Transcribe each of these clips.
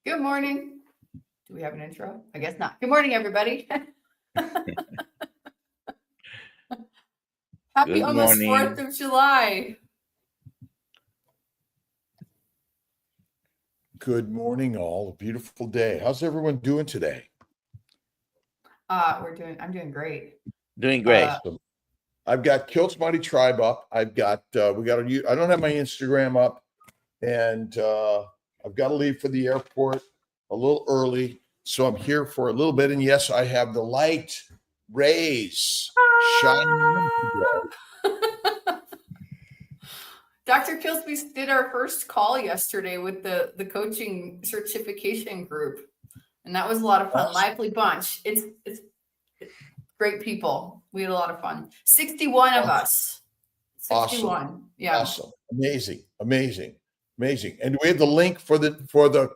Good morning. Do we have an intro? I guess not. Good morning, everybody. Happy Good almost 4th morning. of July. Good morning, all. A beautiful day. How's everyone doing today? I'm doing great. Doing great. I've got Kilt's Mighty Tribe up. I don't have my Instagram up, and I've got to leave for the airport a little early, so I'm here for a little bit. And yes, I have the light rays shining on today. Dr. Kilsby did our first call yesterday with the coaching certification group, and that was a lot of fun. Awesome. Lively bunch. It's great people. We had a lot of fun. 61 of us. 61. Awesome. Yeah. Awesome. Amazing. And we have the link for the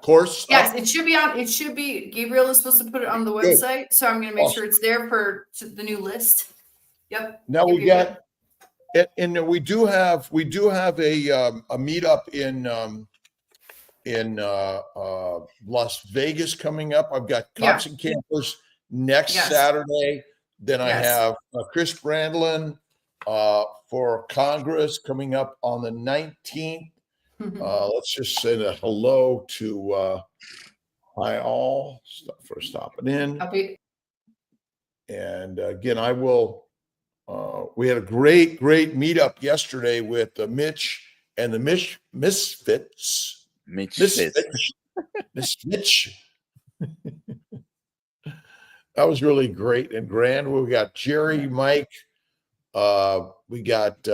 course. Yes, it should be on. It should be. Gabriel is supposed to put it on the website, so I'm going to make sure it's there for the new list. Yep. Now we got, and we do have a meetup in Las Vegas coming up. I've got Cops and Campers next Saturday. Then I have Chris Brandlin for Congress coming up on the 19th. Let's just say a hello to hi all for stopping in. And again, I will. We had a great meetup yesterday with Mitch and the Misfits. Miss Mitch. That was really great and grand. We got Jerry, Mike. We got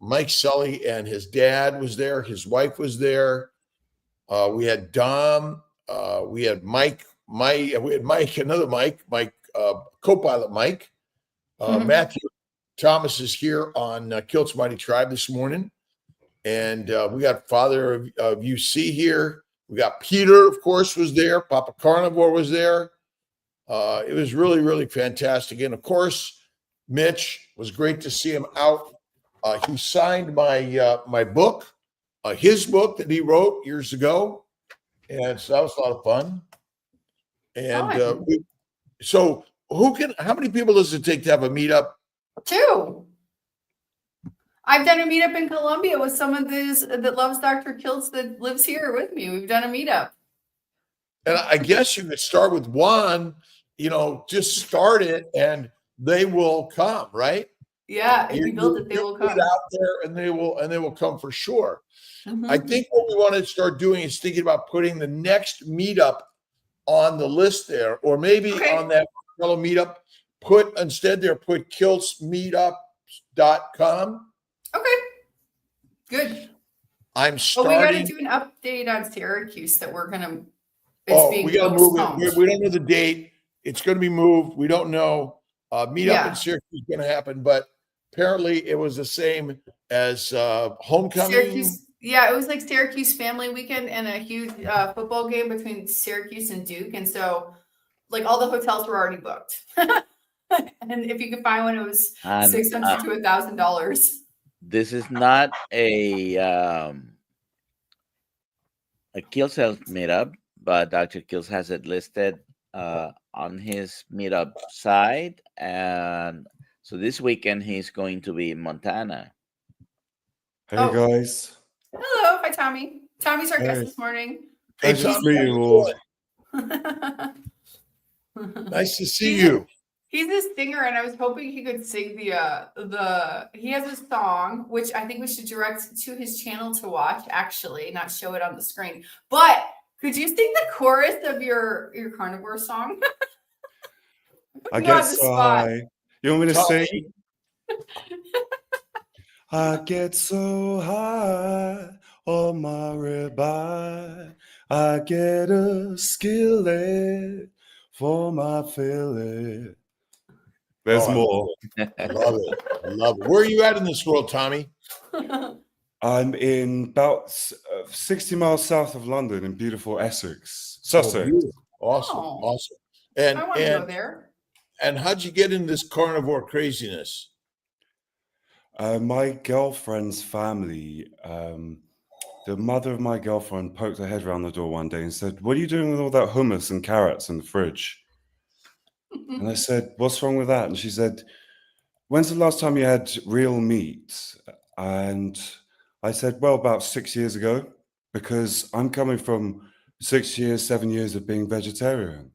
Mike Sully and his dad was there. His wife was there. We had Dom. We had Mike. We had Mike, another Mike, co-pilot Mike. Matthew Thomas is here on Kilt's Mighty Tribe this morning. And we got Father of UC here. We got Peter, of course, was there. Papa Carnivore was there. It was really, really fantastic. And of course, Mitch, was great to see him out. He signed my book, his book that he wrote years ago. And so that was a lot of fun. And so how many people does it take to have a meetup? 2. I've done a meetup in Colombia with someone that loves Dr. Kiltz that lives here with me. We've done a meetup. And I guess you could start with one, just start it and they will come, right? Yeah, if you build it, they will come out there and they will come for sure. I think what we want to start doing is thinking about putting the next meetup on the list there, or maybe on that fellow meetup, put kiltsmeetup.com. Okay, good. I'm starting. We got to do an update on Syracuse that we're gonna. We got to move it. We don't know the date. It's going to be moved. We don't know. Meetup in Syracuse is going to happen, but apparently it was the same as homecoming. Syracuse, it was like Syracuse family weekend and a huge football game between Syracuse and Duke, and so like all the hotels were already booked. And if you could find one, it was $600 to $1,000. This is not a Kills Health meetup, but Dr. Kills has it listed on his meetup site, and so this weekend he's going to be in Montana. Hey guys. Hello, hi Tommy. Tommy's our guest this morning. Nice to meet you all. Nice to see you. He's a singer, and I was hoping he could sing he has a song, which I think we should direct to his channel to watch, actually, not show it on the screen. But could you sing the chorus of your carnivore song? I get so high. You want me to sing? I get so high on my ribeye. I get a skillet for my fillet. There's more. I love it. Where are you at in this world, Tommy? I'm in about 60 miles south of London in beautiful Essex, Sussex. Awesome. And I want to go there. And how'd you get into this carnivore craziness? My girlfriend's family the mother of my girlfriend poked her head around the door one day and said, "What are you doing with all that hummus and carrots in the fridge?" And I said, "What's wrong with that?" And she said, "When's the last time you had real meat?" And I said, "Well, about 6 years ago, because I'm coming from 6 years, 7 years of being vegetarian."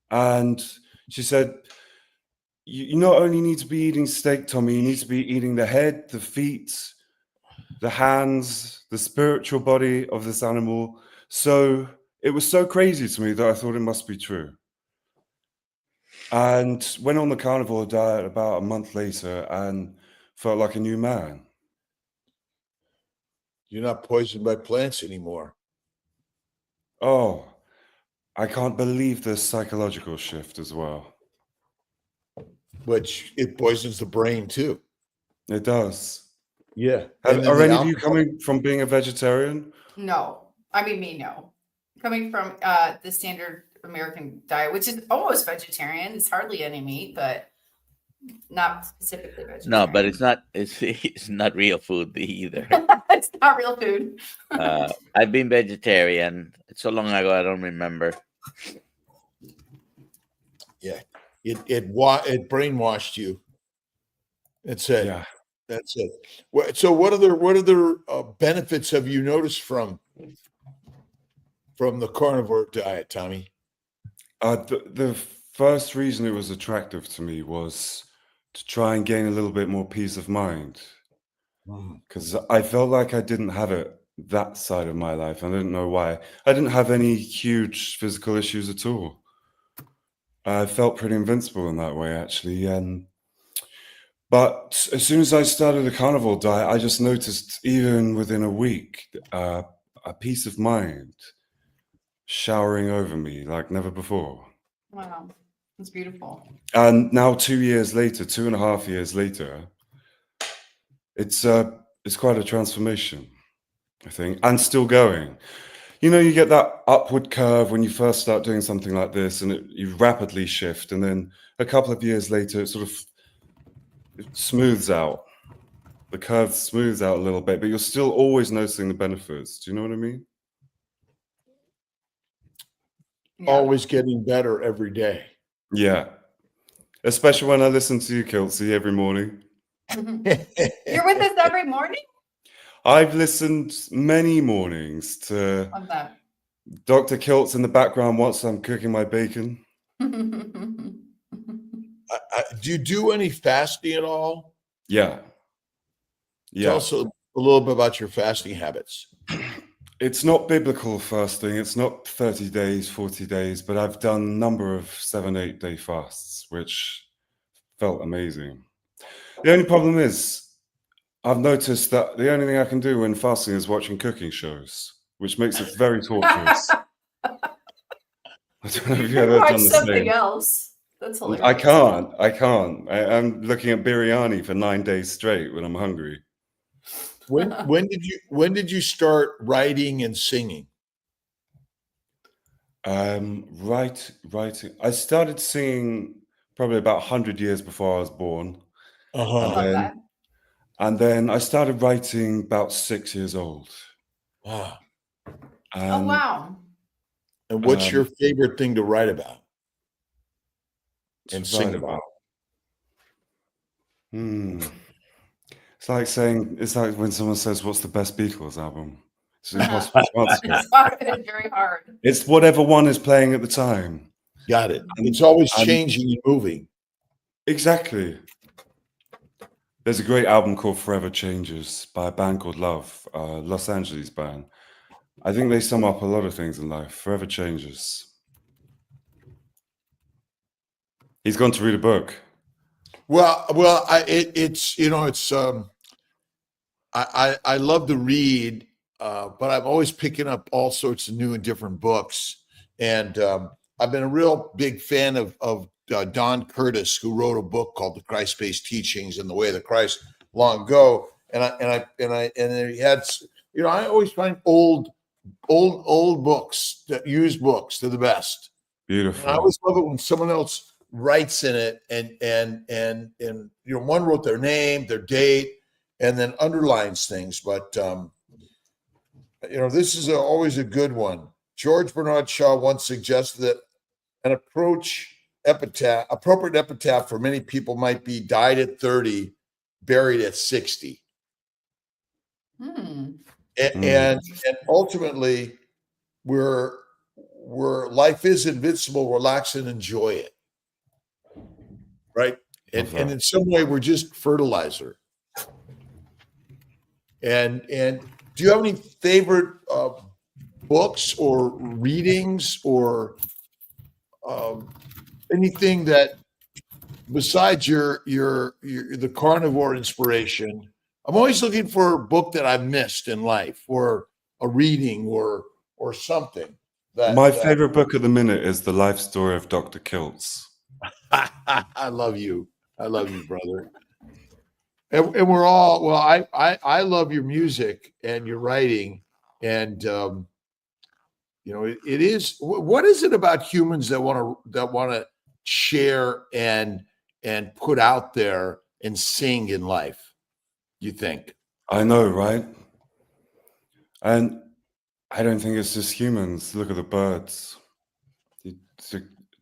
And she said, you not only need to be eating steak, Tommy, you need to be eating the head, the feet, the hands, the spiritual body of this animal." So it was so crazy to me that I thought it must be true. And went on the carnivore diet about a month later and felt like a new man. You're not poisoned by plants anymore. Oh, I can't believe the psychological shift as well. Which it poisons the brain too. It does. Yeah. And then Are the any of you alcohol- coming from being a vegetarian? No, I mean me, no. Coming from the standard American diet, which is almost vegetarian. It's hardly any meat, but not specifically vegetarian. No, but it's not. It's not real food either. It's not real food. I've been vegetarian. It's so long ago, I don't remember. Yeah. It brainwashed you. That's it. Yeah. That's it. So what other benefits have you noticed from the carnivore diet, Tommy? The first reason it was attractive to me was to try and gain a little bit more peace of mind, because I felt like I didn't have it that side of my life. I didn't know why. I didn't have any huge physical issues at all. I felt pretty invincible in that way, actually. But as soon as I started the carnivore diet, I just noticed, even within a week, a peace of mind showering over me like never before. Wow, that's beautiful. And now 2 years later, 2.5 years later, it's quite a transformation, I think, and still going. You know, you get that upward curve when you first start doing something like this, and you rapidly shift, and then a couple of years later, it smooths out. The curve smooths out a little bit, but you're still always noticing the benefits. Do you know what I mean? Yeah. Always getting better every day. Yeah. Especially when I listen to you, Kelsey, every morning. You're with us every morning? I've listened many mornings to Love that. Dr. Kiltz in the background whilst I'm cooking my bacon. Do you do any fasting at all? Yeah. Yeah. Tell us a little bit about your fasting habits. It's not biblical fasting. It's not 30 days, 40 days, but I've done a number of 7-8 day fasts, which felt amazing. The only problem is I've noticed that the only thing I can do when fasting is watching cooking shows, which makes it very torturous. I don't know if you've You ever watch done the something same. else. That's hilarious. I can't. I'm looking at biryani for 9 days straight when I'm hungry. When did you start writing and singing? Writing. I started singing probably about 100 years before I was born. I Uh-huh. love then- that. And then I started writing about 6 years old. Wow. Oh, And wow. And what's your favorite thing to write about and to sing write about? It's like when someone says, "What's the best Beatles album?" It's impossible to answer. It's very hard. It's whatever one is playing at the time. Got it. It's always And- changing and moving. Exactly. There's a great album called Forever Changes by a band called Love, Los Angeles band. I think they sum up a lot of things in life. Forever Changes. He's gone to read a book. Well, I love to read, but I'm always picking up all sorts of new and different books. And I've been a real big fan of Don Curtis, who wrote a book called The Christ-Based Teachings and the Way of the Christ long ago. And he had, I always find old books, used books, they're the best. Beautiful. And I always love it when someone else writes in it and one wrote their name, their date, and then underlines things. But This is always a good one. George Bernard Shaw once suggested that an appropriate epitaph for many people might be died at 30, buried at 60. Hmm. And ultimately, we're life is invincible, relax and enjoy it. Right. And in some way, we're just fertilizer. And do you have any favorite books or readings or anything that besides your the carnivore inspiration? I'm always looking for a book that I've missed in life, or a reading, or something. My favorite book at the minute is The Life Story of Dr. Kiltz. I love you, brother. And we're all I love your music and your writing, and it is. What is it about humans that want to share and put out there and sing in life, you think? I know, right? And I don't think it's just humans. Look at the birds.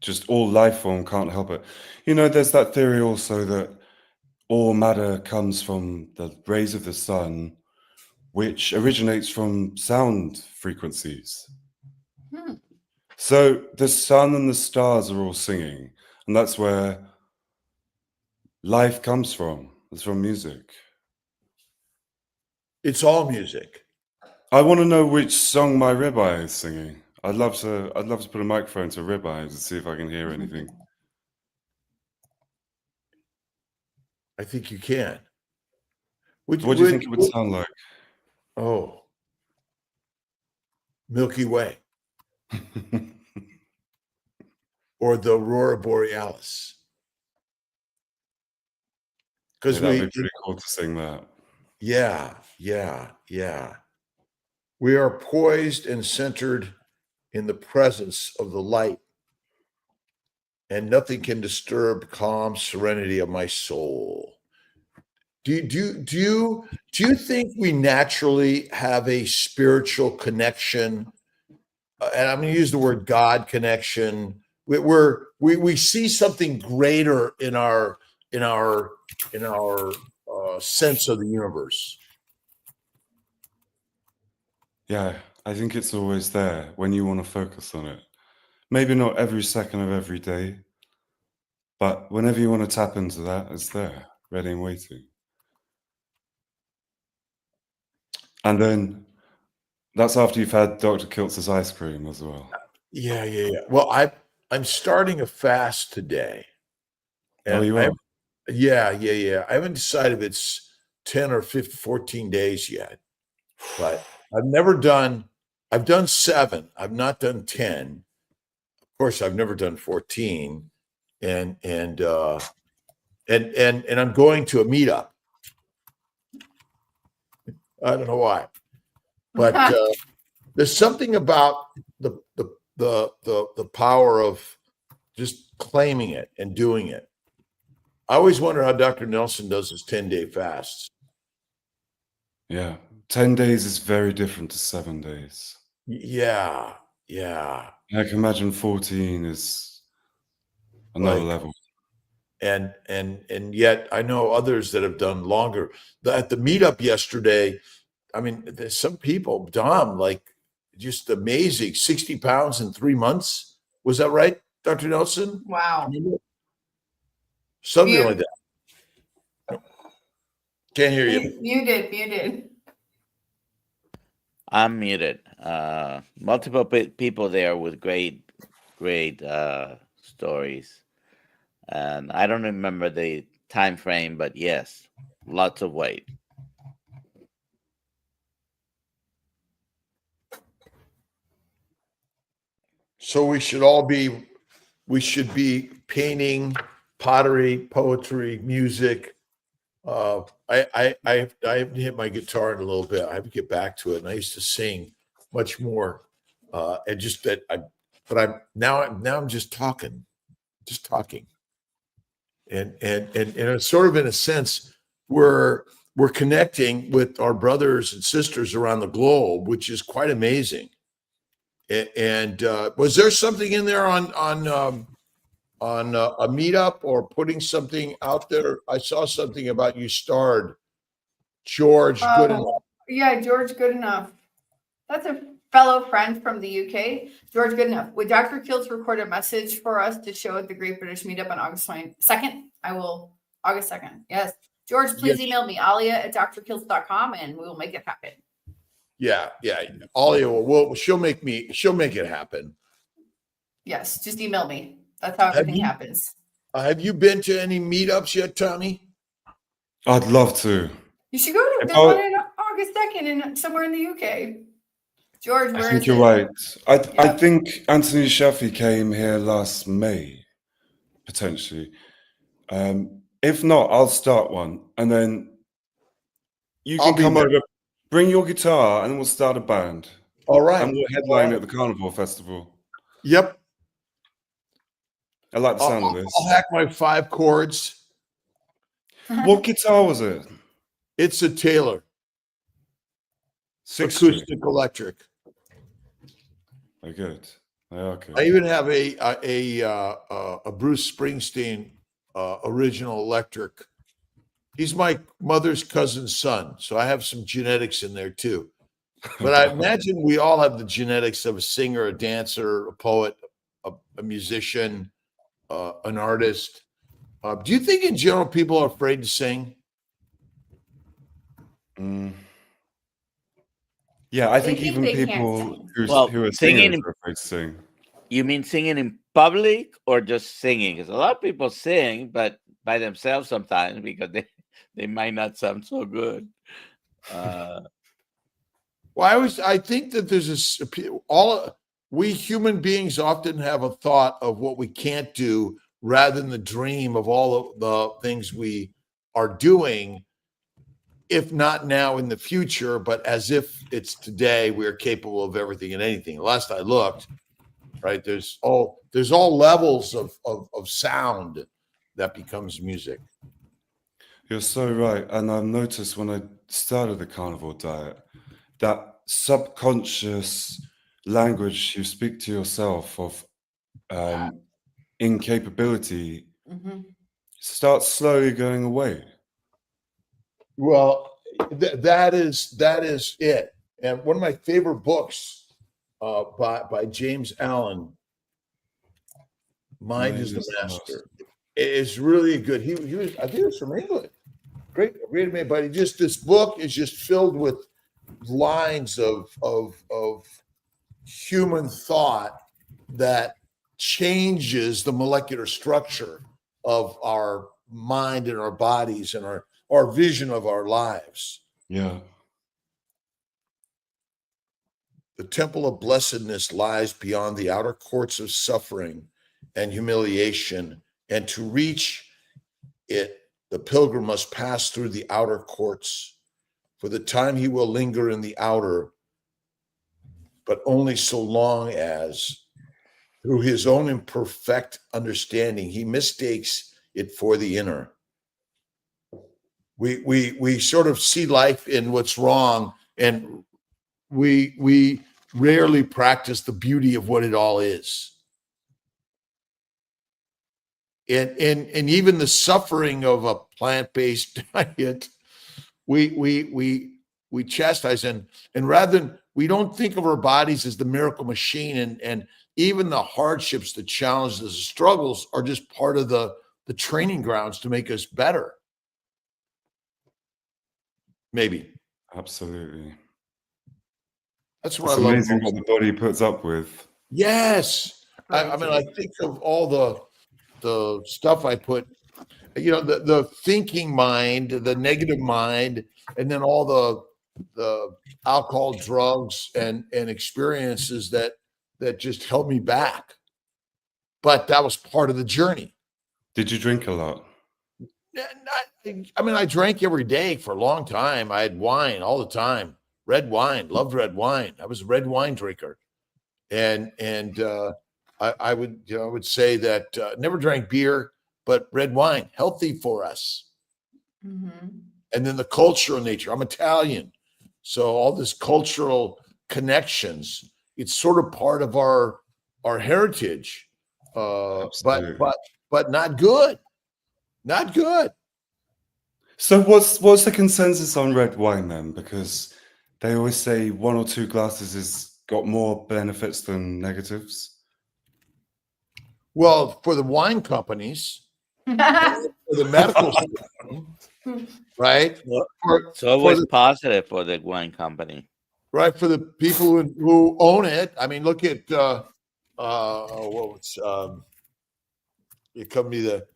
Just all life form can't help it. There's that theory also that all matter comes from the rays of the sun, which originates from sound frequencies. So the sun and the stars are all singing, and that's where life comes from. It's from music. It's all music. I want to know which song my ribeye is singing. I'd love to put a microphone to ribeye and see if I can hear anything. I think you can. What do you think it would sound like? Oh, Milky Way. Or the Aurora Borealis. Because that'd be pretty cool to sing that. Yeah. We are poised and centered in the presence of the light, and nothing can disturb calm serenity of my soul. Do you think we naturally have a spiritual connection? And I'm going to use the word God connection. We see something greater in our sense of the universe. Yeah, I think it's always there when you want to focus on it. Maybe not every second of every day, but whenever you want to tap into that, it's there, ready and waiting. And then that's after you've had Dr. Kiltz's ice cream as well. Yeah. Well, I'm starting a fast today. And you are? Yeah. I haven't decided if it's 10 or 15, 14 days yet. But I've done 7. I've not done 10. Of course, I've never done 14. And I'm going to a meetup. I don't know why. But there's something about the power of just claiming it and doing it. I always wonder how Dr. Nelson does his 10-day fasts. Yeah. 10 days is very different to 7 days. Yeah. I can imagine 14 is another level. And yet I know others that have done longer. At the meetup yesterday, I mean, there's some people, Dom, like just amazing, 60 pounds in 3 months. Was that right, Dr. Nelson? Wow. Something like that. Can't hear you. Muted. I'm muted. Multiple people there with great stories, and I don't remember the time frame, but yes, lots of weight. So we should be painting, pottery, poetry, music. I haven't hit my guitar in a little bit. I have to get back to it. And I used to sing much more. And just that I'm just talking. And it's sort of in a sense we're we're connecting with our brothers and sisters around the globe, which is quite amazing. And was there something in there on a meetup or putting something out there? I saw something about you starred George Goodenough. Yeah, George Goodenough. That's a fellow friend from the UK. George Goodenough. Would Dr. Kiltz record a message for us to show at the Great British Meetup on August 22nd? I will. August 2nd. Yes. George, please email me, alia@drkiltz.com, and we will make it happen. Yeah. Alia she'll make it happen. Yes, just email me. That's how everything happens. Have you been to any meetups yet, Tommy? I'd love to. You should go to the one on August 2nd in somewhere in the UK. George, where I think is you're it? right. I think Anthony Shaffi came here last May, potentially. If not, I'll start one, and then you can come over, bring your guitar, and then we'll start a band. All right. And we'll headline at the Carnival Festival. Yep. I like the sound of this. I'll hack my 5 chords. What guitar was it? It's a Taylor. 60. Acoustic electric. Very good. Okay. I even have a Bruce Springsteen original electric. He's my mother's cousin's son, so I have some genetics in there too. But I imagine we all have the genetics of a singer, a dancer, a poet, a musician, an artist. Do you think in general people are afraid to sing? Yeah, I think even people who are singers are afraid to sing. You mean singing in public or just singing? Because a lot of people sing, but by themselves sometimes because they might not sound so good. Well, I think that there's we human beings often have a thought of what we can't do rather than the dream of all of the things we are doing, if not now in the future, but as if it's today, we are capable of everything and anything. Last I looked, right, there's all levels of sound that becomes music. You're so right. And I've noticed when I started the carnivore diet, that subconscious language you speak to yourself of incapability starts slowly going away. Well, that is it. And one of my favorite books by James Allen, Mind is the Master. It's really good. He was, I think it was from England. Great, but this book is just filled with lines of human thought that changes the molecular structure of our mind and our bodies and our vision of our lives. Yeah. The temple of blessedness lies beyond the outer courts of suffering and humiliation, and to reach it, the pilgrim must pass through the outer courts. For the time he will linger in the outer, but only so long as, through his own imperfect understanding, he mistakes it for the inner. We sort of see life in what's wrong, and we rarely practice the beauty of what it all is. And even the suffering of a plant-based diet, we chastise, and rather than, we don't think of our bodies as the miracle machine, and even the hardships, the challenges, the struggles are just part of the training grounds to make us better. Maybe. Absolutely. That's what it's I love. Amazing what the body puts up with. Yes. I mean, I think of all the stuff I put, the thinking mind, the negative mind, and then all the alcohol, drugs, and experiences that just held me back. But that was part of the journey. Did you drink a lot? I mean, I drank every day for a long time. I had wine all the time. Red wine, loved red wine. I was a red wine drinker. And I would say that never drank beer, but red wine, healthy for us. Mm-hmm. and then the cultural nature. I'm Italian, so all this cultural connections. It's sort of part of our heritage, Absolutely. but not good. Not good. So what's the consensus on red wine then? Because they always say 1 or 2 glasses has got more benefits than negatives. Well, for the wine companies, for the medical system, right? It's always positive for the wine company. Right, for the people who own it. I mean, look at what was it could be the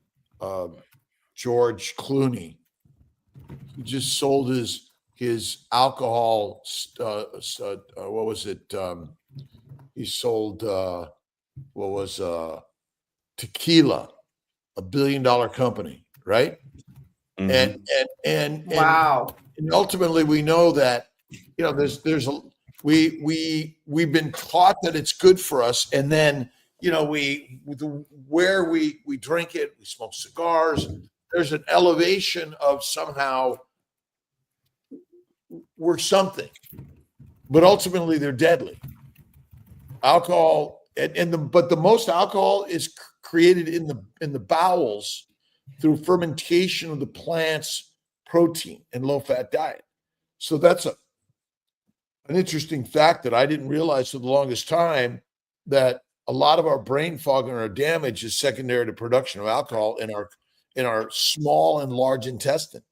George Clooney. He just sold his alcohol. What was it? He sold what was tequila, $1 billion company, right? Mhm. And Wow. and ultimately we know that there's a we've been taught that it's good for us, and then where we drink it, we smoke cigars. There's an elevation of somehow we're something, but ultimately they're deadly. Alcohol but the most alcohol is created in the bowels through fermentation of the plant's protein and low fat diet. So that's an interesting fact that I didn't realize for the longest time, that a lot of our brain fog and our damage is secondary to production of alcohol in our small and large intestine.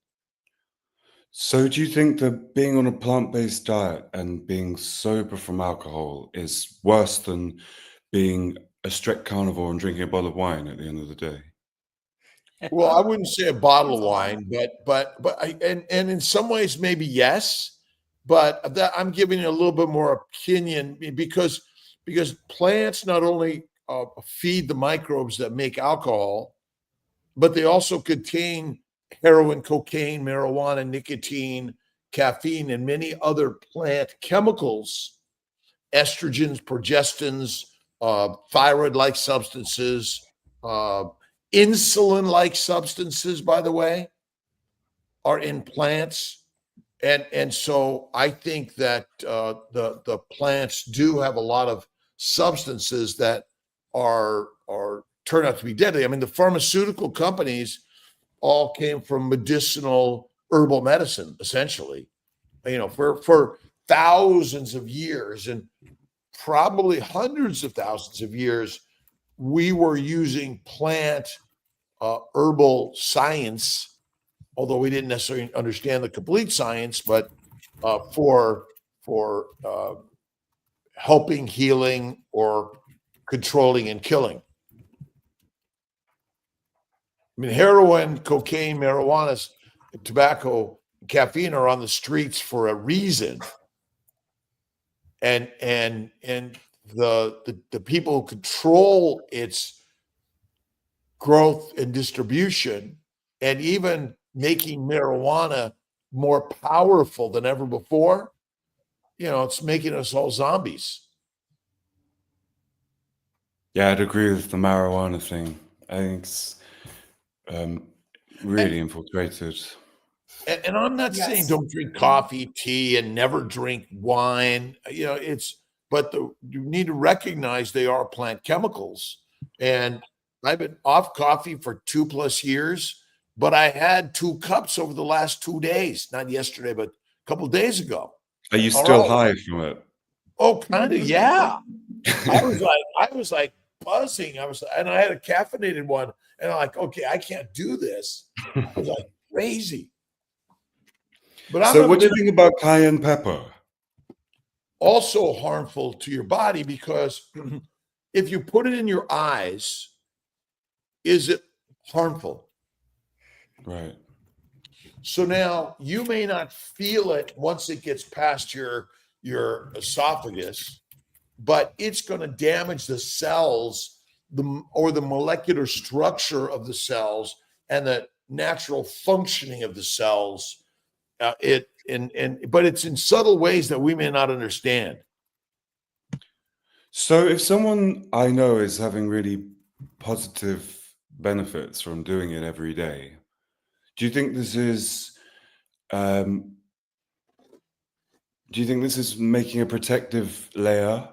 So do you think that being on a plant-based diet and being sober from alcohol is worse than being a strict carnivore and drinking a bottle of wine at the end of the day? Well, I wouldn't say a bottle of wine, but and in some ways maybe yes, but that I'm giving you a little bit more opinion because plants not only feed the microbes that make alcohol, but they also contain heroin, cocaine, marijuana, nicotine, caffeine, and many other plant chemicals, estrogens, progestins, thyroid-like substances, insulin-like substances, by the way, are in plants. And so I think that the plants do have a lot of substances that are turn out to be deadly. I mean, the pharmaceutical companies all came from medicinal herbal medicine, essentially. For thousands of years and probably hundreds of thousands of years, we were using plant herbal science, although we didn't necessarily understand the complete science, but for helping, healing, or controlling and killing. I mean, heroin, cocaine, marijuana, tobacco, caffeine are on the streets for a reason, and the people who control its growth and distribution, and even making marijuana more powerful than ever before, it's making us all zombies. Yeah, I'd agree with the marijuana thing. I think it's really infiltrated. And I'm not saying Yes. don't drink coffee, tea, and never drink wine. But you need to recognize they are plant chemicals. And I've been off coffee for 2+ years, but I had 2 cups over the last 2 days, not yesterday, but a couple of days ago. Are you All still right. high from it? Oh, kind of, yeah. I was like buzzing. And I had a caffeinated one, and I'm like, okay, I can't do this. I was like crazy. But So what do you think about cayenne pepper? Also harmful to your body, because if you put it in your eyes, is it harmful? Right. So now you may not feel it once it gets past your esophagus, but it's going to damage the cells, or the molecular structure of the cells and the natural functioning of the cells. But it's in subtle ways that we may not understand. So if someone I know is having really positive benefits from doing it every day, do you think this is Do you think this is making a protective layer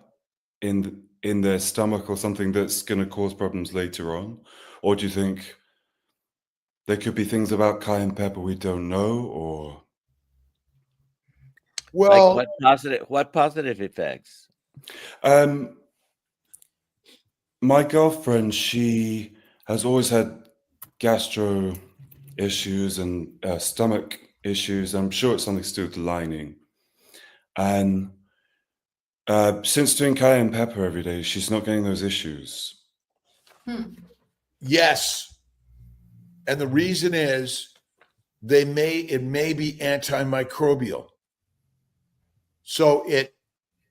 in their stomach or something that's going to cause problems later on? Or do you think there could be things about cayenne pepper we don't know? Or Well, Like what positive effects? My girlfriend, she has always had gastro issues and stomach issues. I'm sure it's something to do with the lining. And since doing cayenne pepper every day, she's not getting those issues. yes. And the reason is it may be antimicrobial. So it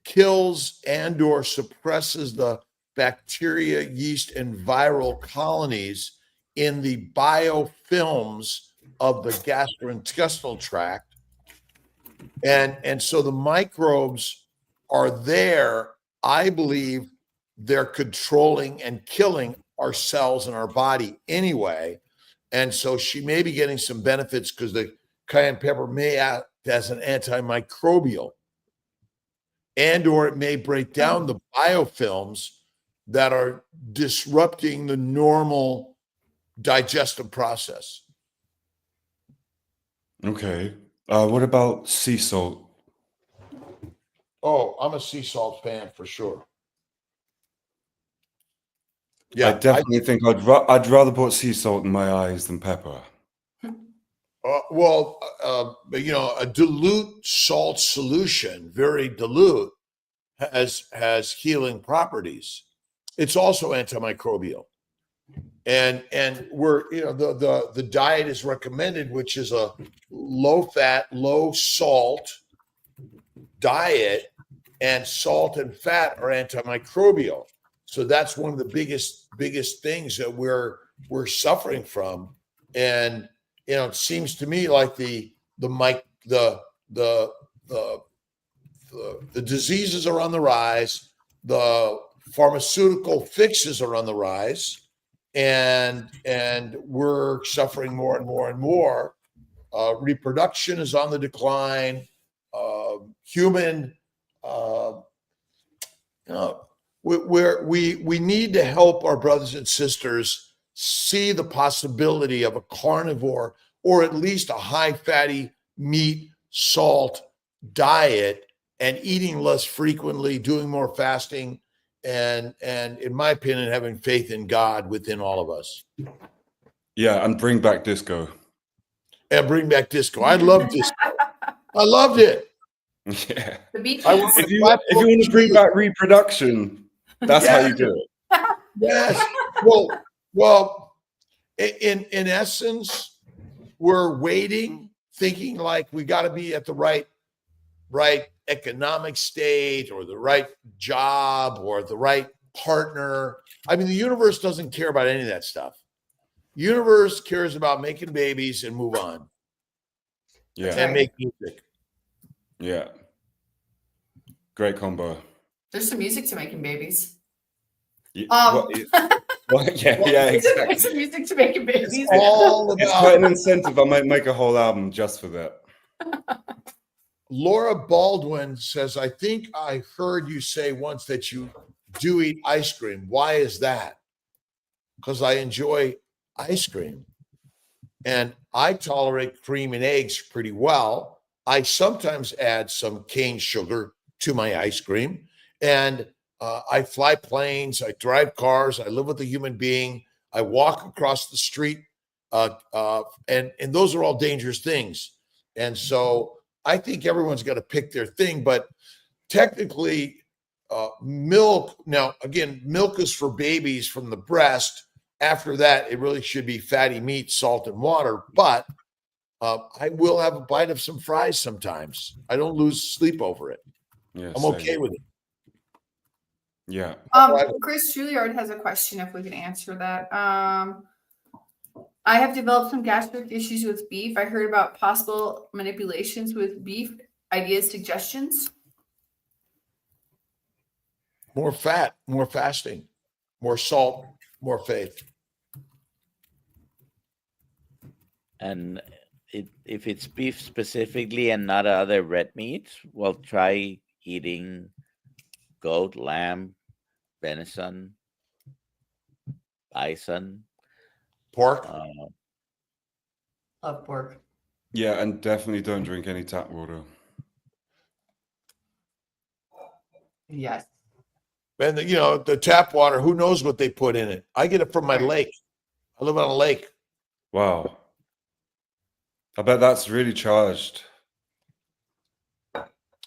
kills and or suppresses the bacteria, yeast, and viral colonies in the biofilms of the gastrointestinal tract. And so the microbes are there. I believe they're controlling and killing our cells in our body anyway. And so she may be getting some benefits because the cayenne pepper may act as an antimicrobial, and or it may break down the biofilms that are disrupting the normal digestive process. Okay. What about sea salt? Oh, I'm a sea salt fan for sure. I Yeah, definitely think I'd rather put sea salt in my eyes than pepper. a dilute salt solution, very dilute, has healing properties. It's also antimicrobial, and we're the diet is recommended, which is a low fat, low salt diet, and salt and fat are antimicrobial. So that's one of the biggest things that we're suffering from, and it seems to me like the diseases are on the rise, the pharmaceutical fixes are on the rise, and we're suffering more and more and more. Reproduction is on the decline. Human, we need to help our brothers and sisters see the possibility of a carnivore or at least a high fatty meat, salt diet, and eating less frequently, doing more fasting, and in my opinion, having faith in God within all of us. Yeah, and bring back disco. And bring back disco. I love disco. I loved it. Yeah. The beach. If you want to bring back reproduction, that's how you do it. Yes. Well, in essence, we're waiting, thinking like we got to be at the right economic state or the right job or the right partner. I mean, the universe doesn't care about any of that stuff. Universe cares about making babies and move on. Yeah. And make music. Yeah. Great combo. There's some music to making babies. Yeah, There's exactly. some music to making babies. It's quite an incentive. I might make a whole album just for that. Laura Baldwin says, I think I heard you say once that you do eat ice cream. Why is that? Because I enjoy ice cream. And I tolerate cream and eggs pretty well. I sometimes add some cane sugar to my ice cream. And I fly planes. I drive cars. I live with a human being. I walk across the street. And those are all dangerous things. And so I think everyone's got to pick their thing. But technically, milk, now, again, milk is for babies from the breast. After that, it really should be fatty meat, salt, and water. But I will have a bite of some fries sometimes. I don't lose sleep over it. Yeah, I'm okay with it. Yeah. Chris Juilliard has a question if we can answer that. I have developed some gastric issues with beef. I heard about possible manipulations with beef. Ideas, suggestions? More fat, more fasting, more salt, more faith. And if it's beef specifically and not other red meats, well, try eating goat, lamb, venison, bison. Pork. Love pork. Yeah, and definitely don't drink any tap water. Yes. And the tap water, who knows what they put in it? I get it from my lake. I live on a lake. Wow. I bet that's really charged.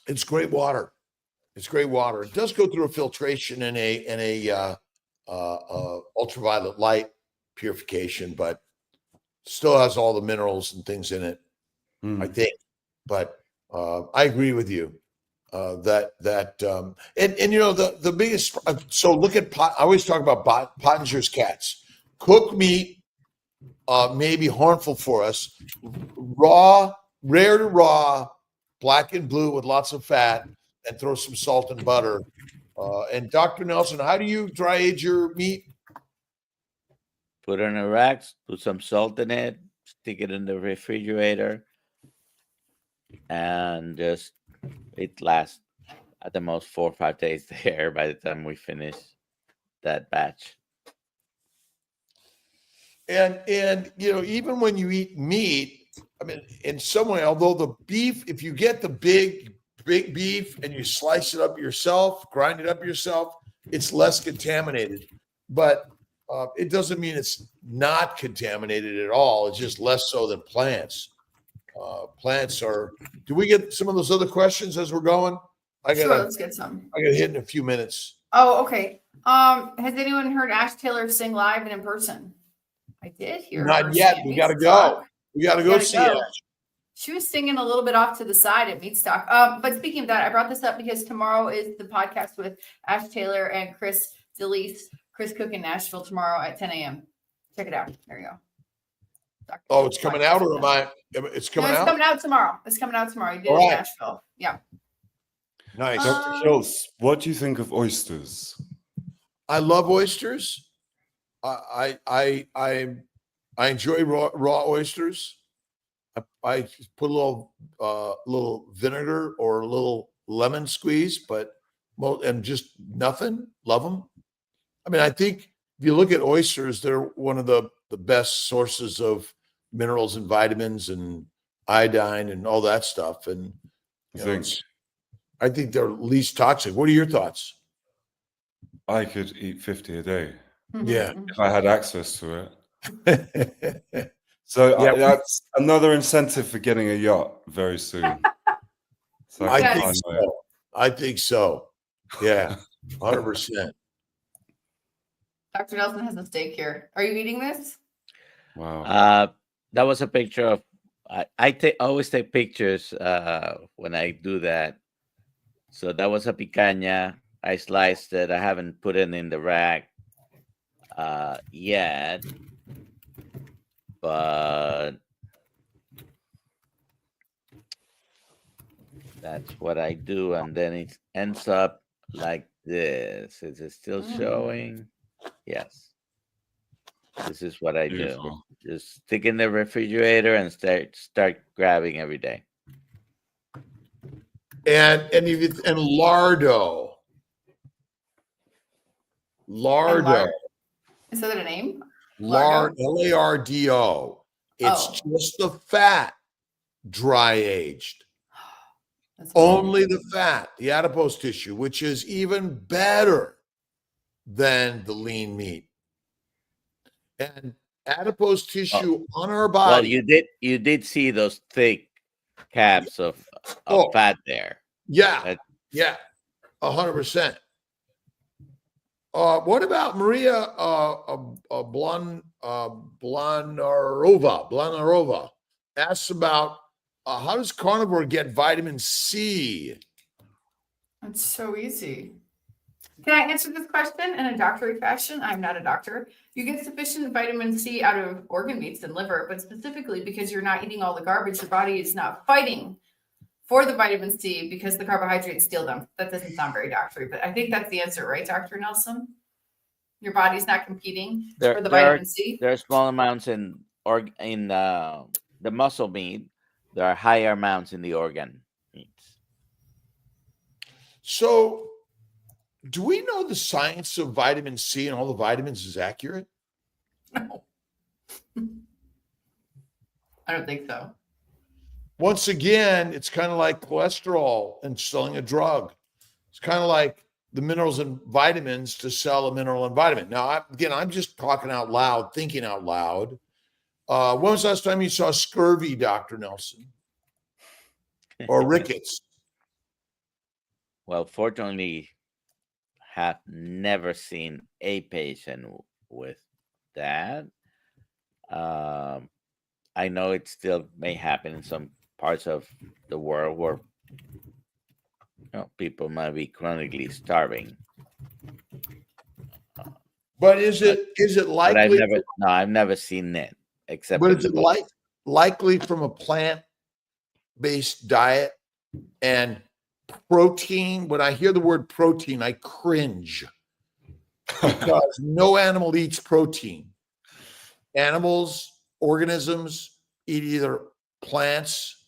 It's great water. It's great water. It does go through a filtration and a ultraviolet light purification, but still has all the minerals and things in it, I think. But I agree with you the biggest. So look at I always talk about Pottinger's cats. Cooked meat may be harmful for us. Raw, rare to raw, black and blue with lots of fat, and throw some salt and butter. And Dr. Nelson, how do you dry age your meat? Put it in a rack, put some salt in it, stick it in the refrigerator, and just it lasts at the most 4 or 5 days there by the time we finish that batch. And even when you eat meat, I mean, in some way, although the beef, if you get the big beef and you slice it up yourself, grind it up yourself, it's less contaminated. But it doesn't mean it's not contaminated at all. It's just less so than plants. Plants are. Do we get some of those other questions as we're going? Sure, let's get some. I got to hit in a few minutes. Oh, okay. Has anyone heard Ash Taylor sing live and in person? I did hear. Not yet. We got to go. We got to go see it. She was singing a little bit off to the side at Meatstock. But speaking of that, I brought this up because tomorrow is the podcast with Ash Taylor and Chris DeLeese, Chris Cook in Nashville tomorrow at 10 a.m. Check it out. There you go. Oh, it's coming out, or am I? It's coming out. It's coming out tomorrow. It's coming out tomorrow. You did it in Nashville. Yeah. Nice. Dr. Schultz, what do you think of oysters? I love oysters. I enjoy raw oysters. I put a little vinegar or a little lemon squeeze, and just nothing. Love them. I mean, I think if you look at oysters, they're one of the best sources of minerals and vitamins and iodine and all that stuff. And I think they're least toxic. What are your thoughts? I could eat 50 a day. Yeah. If I had access to it. So that's another incentive for getting a yacht very soon. So I think so. Yeah, 100%. Dr. Nelson has a steak here. Are you eating this? Wow. That was a picture of. I always take pictures when I do that. So that was a picanha. I sliced it. I haven't put it in the rack yet, but that's what I do, and then it ends up like this. Is it still showing? Yes. This is what I do. Just stick in the refrigerator and start grabbing every day. And lardo. Lardo. Is that a name? Lardo. It's just the fat dry aged. Only the fat, the adipose tissue, which is even better than the lean meat. And adipose tissue on our body. Well, you did see those thick caps of fat there. Yeah. 100%. What about Maria Blanarova asks about how does carnivore get vitamin C? It's so easy. Can I answer this question in a doctory fashion? I'm not a doctor. You get sufficient vitamin C out of organ meats and liver, but specifically because you're not eating all the garbage, your body is not fighting for the vitamin C because the carbohydrates steal them. That doesn't sound very doctory, but I think that's the answer, right, Dr. Nelson? Your body's not competing for the vitamin C. There are small amounts in the muscle meat, there are higher amounts in the organ meats. So, do we know the science of vitamin C and all the vitamins is accurate? No. I don't think so. Once again, it's kind of like cholesterol and selling a drug. It's kind of like the minerals and vitamins to sell a mineral and vitamin. Now, I'm just talking out loud, thinking out loud. When was the last time you saw scurvy, Dr. Nelson? Or rickets? Well, fortunately, have never seen a patient with that. I know it still may happen in some parts of the world where people might be chronically starving. But is it But likely? I've never seen it except. But is it likely from a plant-based diet and protein? When I hear the word protein, I cringe because no animal eats protein. Animals, organisms eat either plants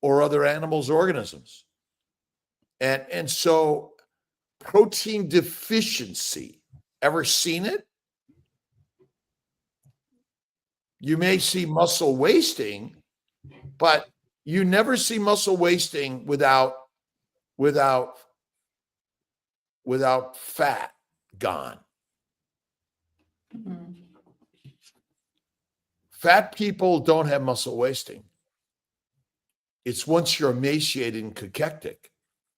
or other animals' organisms. And so protein deficiency, ever seen it? You may see muscle wasting, but you never see muscle wasting without fat gone. Mhm. Fat people don't have muscle wasting. It's once you're emaciated and cachectic.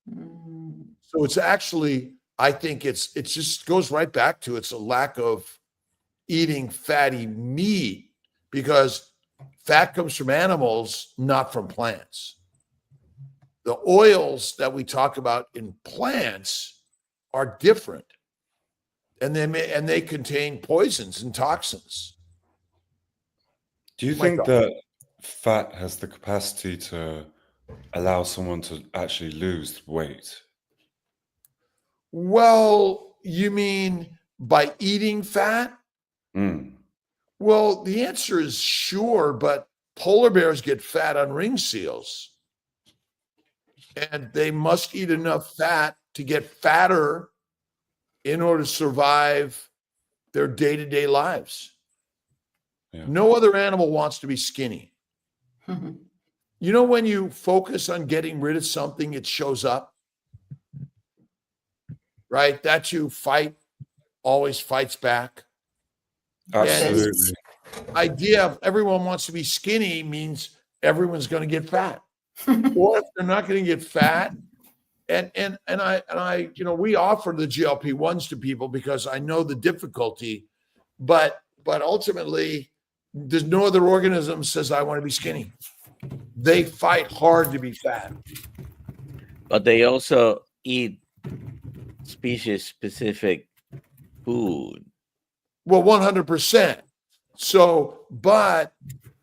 Mm. So it's actually, I think it just goes right back to it's a lack of eating fatty meat because fat comes from animals, not from plants. The oils that we talk about in plants are different, and they contain poisons and toxins. Do you think that fat has the capacity to allow someone to actually lose weight? Well, you mean by eating fat? Mm. Well, the answer is sure, but polar bears get fat on ring seals. And they must eat enough fat to get fatter in order to survive their day-to-day lives. Yeah. No other animal wants to be skinny. Mhm. You know, when you focus on getting rid of something, it shows up, right? That you fight always fights back. Absolutely. Idea of everyone wants to be skinny means everyone's going to get fat. Or if they're not going to get fat, and I we offer the GLP-1s to people because I know the difficulty, but ultimately there's no other organism says I want to be skinny. They fight hard to be fat. But they also eat species-specific food. Well, 100%. So, but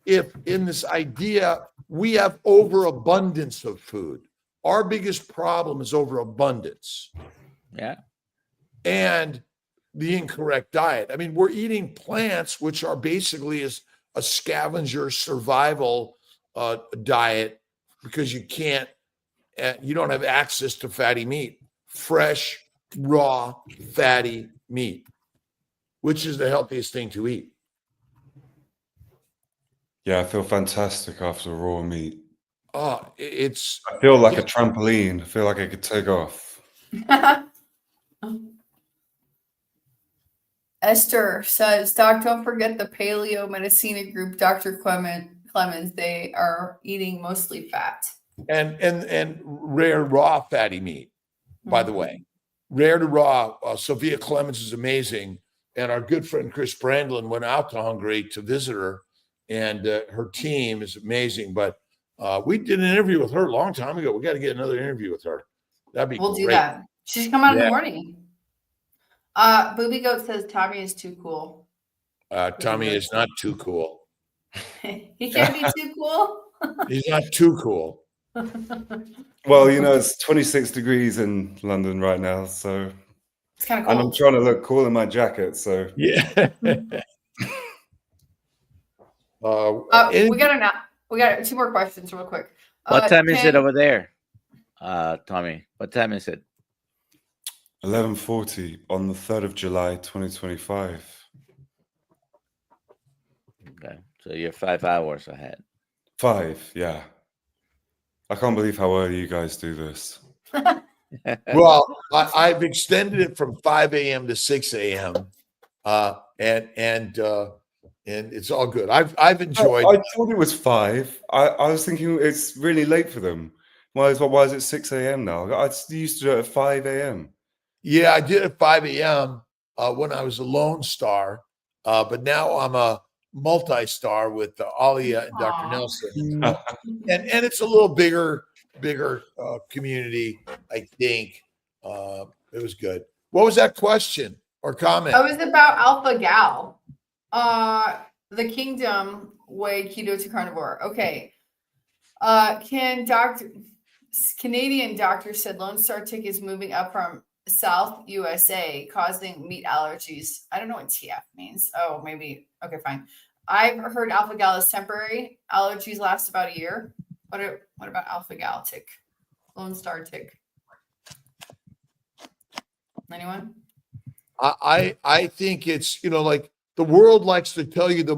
if in this idea we have overabundance of food, our biggest problem is overabundance. Yeah. And the incorrect diet. I mean, we're eating plants, which are basically a scavenger survival diet because you don't have access to fatty meat, fresh, raw, fatty meat, which is the healthiest thing to eat. Yeah, I feel fantastic after raw meat. I feel like a trampoline. I feel like I could take off. Esther says, Doc, don't forget the Paleo Medicina group, Dr. Clemens. They are eating mostly fat. And rare raw fatty meat, by the way. Rare to raw. Sophia Clemens is amazing. And our good friend Chris Brandlin went out to Hungary to visit her. And her team is amazing. But we did an interview with her a long time ago. We got to get another interview with her. That'd be We'll great. do that. She should come out in the morning. Booby Goat says Tommy is too cool. Tommy is not too cool. He can't be too cool. He's not too cool. Well, it's 26 degrees in London right now, so it's kind of cold. cold. And I'm trying to look cool in my jacket, so yeah. We got We got 2 more questions real quick. What time is it Ken- over there, Tommy? What time is it? 11:40 on the 3rd of July, 2025. Okay, so you're 5 hours ahead. 5, yeah. I can't believe how early you guys do this. Well, I've extended it from 5 a.m. to 6 a.m. And it's all good. I've enjoyed. I thought it was 5. I was thinking it's really late for them. Why is it 6 a.m. now? I used to do it at 5 a.m. Yeah, I did at 5 a.m. When I was a Lone Star, but now I'm a multi-star with Alia and Dr. Aw. Nelson, and it's a little bigger community. I think it was good. What was that question or comment? That was about Alpha Gal. The Kingdom Way Keto to Carnivore. Okay. Canadian doctor said Lone Star tick is moving up from South USA, causing meat allergies. I don't know what TF means. Oh, maybe. Okay, fine. I've heard alpha gal is temporary. Allergies last about a year. What about alpha gal tick? Lone Star tick. Anyone? I think it's, like the world likes to tell you the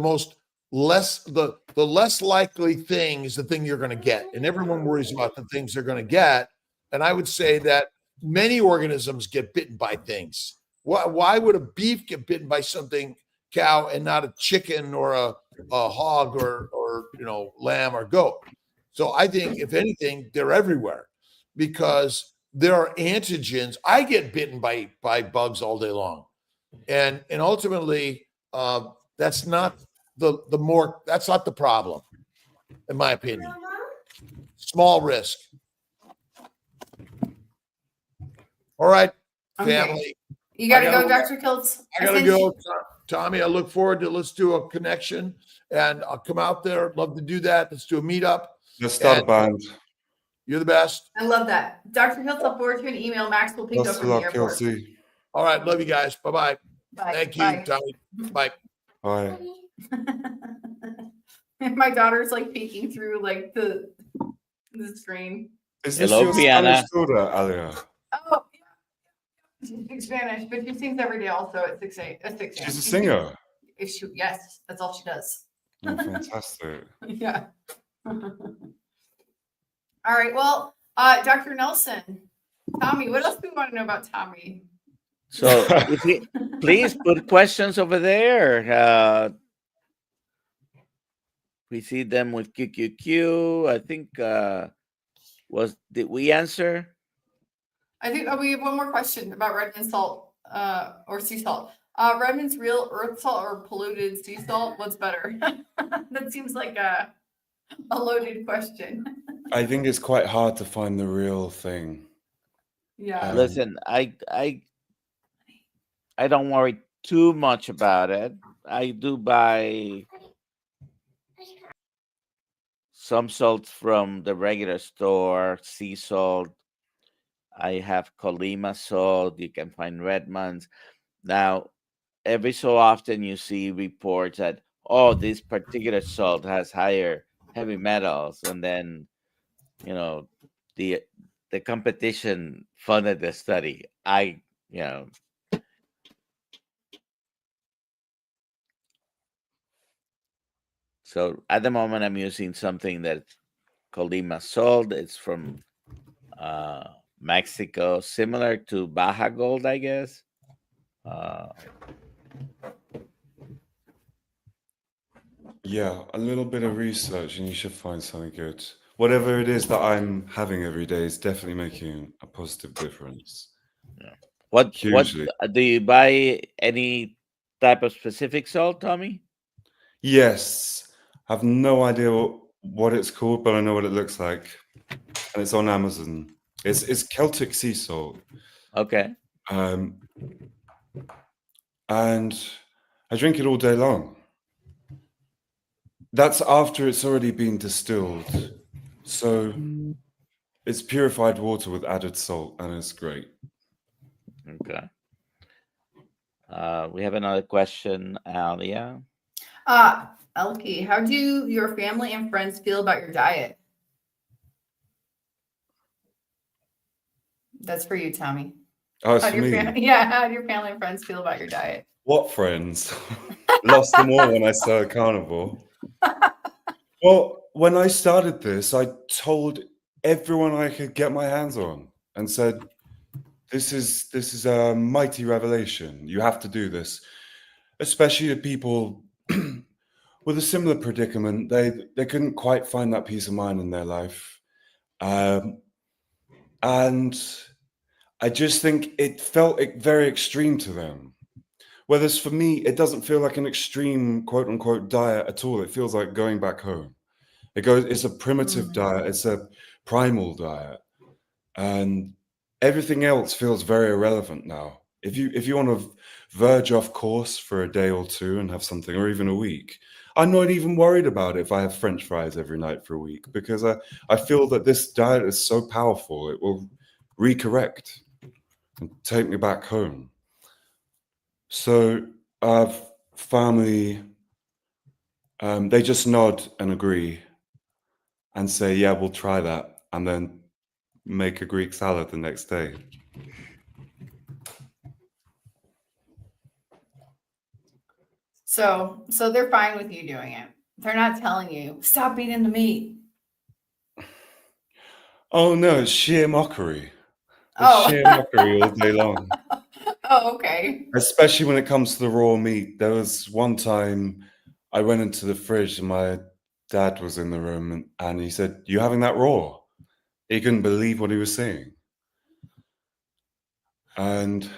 less likely thing is the thing you're going to get, and everyone worries about the things they're going to get. And I would say that many organisms get bitten by things. Why would a beef get bitten by something cow and not a chicken or a hog or lamb or goat? So I think if anything, they're everywhere because there are antigens. I get bitten by bugs all day long, and ultimately that's not that's not the problem, in my opinion. Small risk. All right, family. Okay. You got to I go, Dr. Kiltz. I gotta go, Tommy. I look forward to let's do a connection, and I'll come out there. Love to do that. Let's do a meetup. Let's start a band. You're the best. I love that. Dr. Kiltz, I'll forward you an email. Max will pick you up Best from of the luck, airport. Kelsey. All right, love you guys. Bye-bye. Bye. Thank you, Bye. Tommy. Bye. Bye. My daughter's like peeking through like the screen. Is this Hello, your Piana. Spanish daughter, Alia? Oh, yeah. She speaks Spanish, but she sings every day also at 6 a.m. She's a singer. Yes, that's all she does. Oh, fantastic. Yeah. All right. Well, Dr. Nelson, Tommy, what else do we want to know about Tommy? So please put questions over there. We see them with QQQ. I think did we answer? I think we have one more question about Redmond salt or sea salt. Redmond's real earth salt or polluted sea salt? What's better? That seems like a loaded question. I think it's quite hard to find the real thing. Yeah. Listen, I don't worry too much about it. I do buy some salt from the regular store, sea salt. I have Colima salt. You can find Redmond's. Now, every so often you see reports that, oh, this particular salt has higher heavy metals, and then the competition funded the study. So at the moment I'm using something that's Colima salt. It's from Mexico, similar to Baja Gold, I guess. Yeah, a little bit of research and you should find something good. Whatever it is that I'm having every day is definitely making a positive difference. Yeah. What Hugely. do you buy? Any type of specific salt, Tommy? Yes. I have no idea what it's called, but I know what it looks like. And it's on Amazon. It's Celtic sea salt. Okay. And I drink it all day long. That's after it's already been distilled. So it's purified water with added salt, and it's great. Okay. We have another question, Alia. Elkie, how do your family and friends feel about your diet? That's for you, Tommy. Oh, it's How for do your me. how do your family and friends feel about your diet? What friends? Lost them all when I started carnivore. Well, when I started this, I told everyone I could get my hands on and said, this is a mighty revelation. You have to do this. Especially the people with a similar predicament. They couldn't quite find that peace of mind in their life. And I just think it felt very extreme to them. Whereas for me, it doesn't feel like an extreme quote unquote diet at all. It feels like going back home. It's a primitive diet, it's a primal diet. And everything else feels very irrelevant now. If you want to verge off course for a day or two and have something, or even a week, I'm not even worried about it if I have French fries every night for a week, because I feel that this diet is so powerful, it will recorrect and take me back home. So family, they just nod and agree and say, yeah, we'll try that, and then make a Greek salad the next day. So they're fine with you doing it. They're not telling you, stop eating the meat. Oh no, it's sheer mockery. It's Oh. sheer mockery all day long. Oh, okay. Especially when it comes to the raw meat. There was one time I went into the fridge and my dad was in the room and he said, "You having that raw?" He couldn't believe what he was seeing. And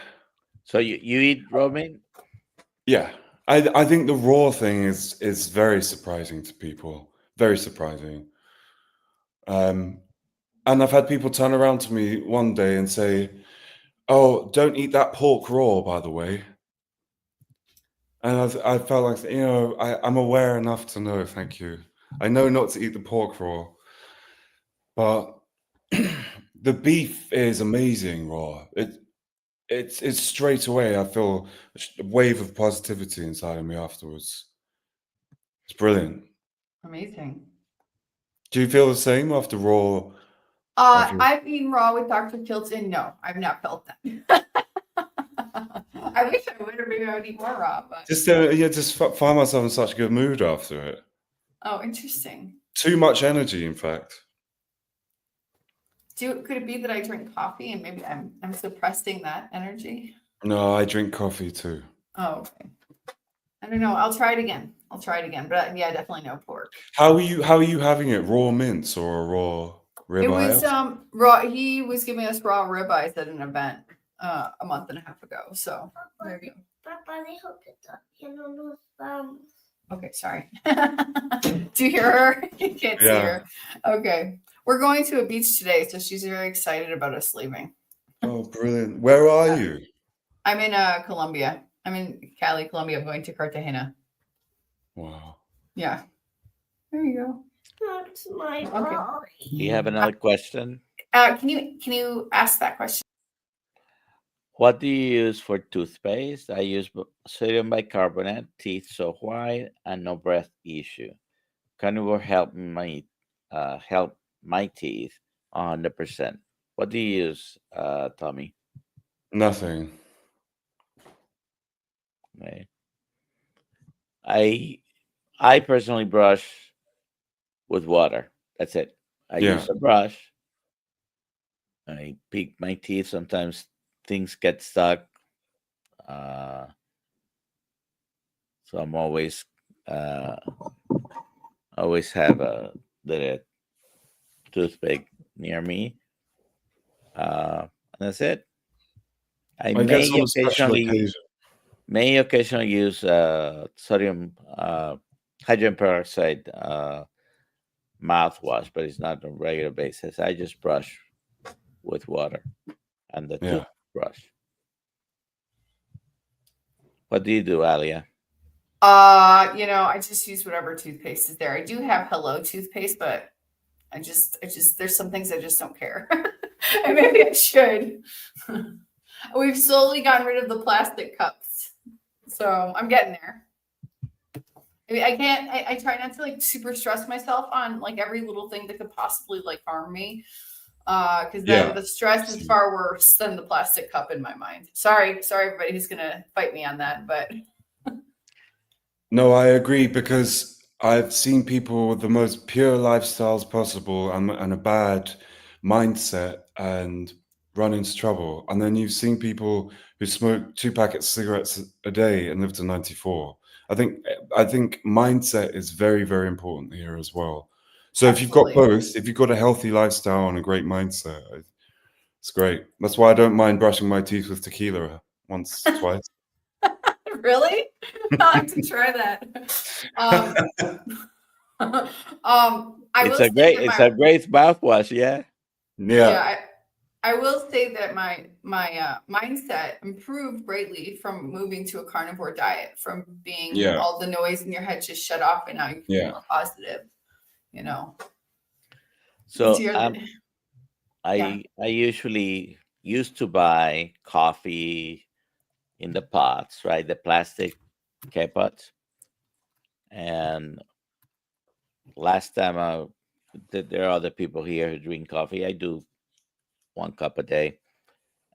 So you eat raw meat? yeah, I think the raw thing is very surprising to people. Very surprising. And I've had people turn around to me one day and say, "Oh, don't eat that pork raw, by the way." And I felt like, I'm aware enough to know, thank you. I know not to eat the pork raw, but the beef is amazing raw. It's straight away. I feel a wave of positivity inside of me afterwards. It's brilliant. Amazing. Do you feel the same after raw? I've eaten raw with Dr. Kilton. No, I've not felt that. I wish I would, or maybe I would eat more raw, but Just find myself in such a good mood after it. oh, interesting. Too much energy, in fact. Could it be that I drink coffee and maybe I'm suppressing that energy? No, I drink coffee too. Oh, okay. I don't know. I'll try it again. But yeah, definitely no pork. How are you having it? Raw mince or a raw ribeye? It was raw. He was giving us raw ribeyes at an event a month and a half ago. So there you go. Papá dijo que todavía no nos vamos. Okay, sorry. Do you hear her? You can't see her. Okay. We're going to a beach today, so she's very excited about us leaving. Oh, brilliant. Where are you? I'm in Colombia. I'm in Cali, Colombia. I'm going to Cartagena. Wow. Yeah. There you go. That's my Okay. body. You have another question? Can you ask that question? What do you use for toothpaste? I use sodium bicarbonate, teeth so white, and no breath issue. Carnivore help my teeth 100%. What do you use, Tommy? Nothing. Okay. I personally brush with water. That's it. I use a brush. I pick my teeth. Sometimes things get stuck. So I'm always have the toothpick near me. And that's it. I guess on a special occasion. may occasionally use sodium hydrogen peroxide mouthwash, but it's not on a regular basis. I just brush with water and the toothbrush. What do you do, Alia? I just use whatever toothpaste is there. I do have Hello toothpaste, but I just there's some things I just don't care. And maybe I should. We've slowly gotten rid of the plastic cups. So I'm getting there. I mean, I can't. I try not to like super stress myself on like every little thing that could possibly like harm me. Because then Yeah. the stress is far worse than the plastic cup in my mind. Sorry, everybody who's gonna fight me on that, but No, I agree because I've seen people with the most pure lifestyles possible and a bad mindset and run into trouble. And then you've seen people who smoke 2 packets of cigarettes a day and live to 94. I think mindset is very, very important here as well. So if you've got absolutely. both, if you've got a healthy lifestyle and a great mindset, it's great. That's why I don't mind brushing my teeth with tequila once, twice. Really? I'll have to try that. I will say that It's a great mouthwash. Yeah. Yeah. I will say that my mindset improved greatly from moving to a carnivore diet, from being Yeah. all the noise in your head just shut off, and now you feel Yeah. more positive. You know. So Yeah. I usually used to buy coffee in the pots, right? The plastic K-pots. And last time there are other people here who drink coffee. I do 1 cup a day.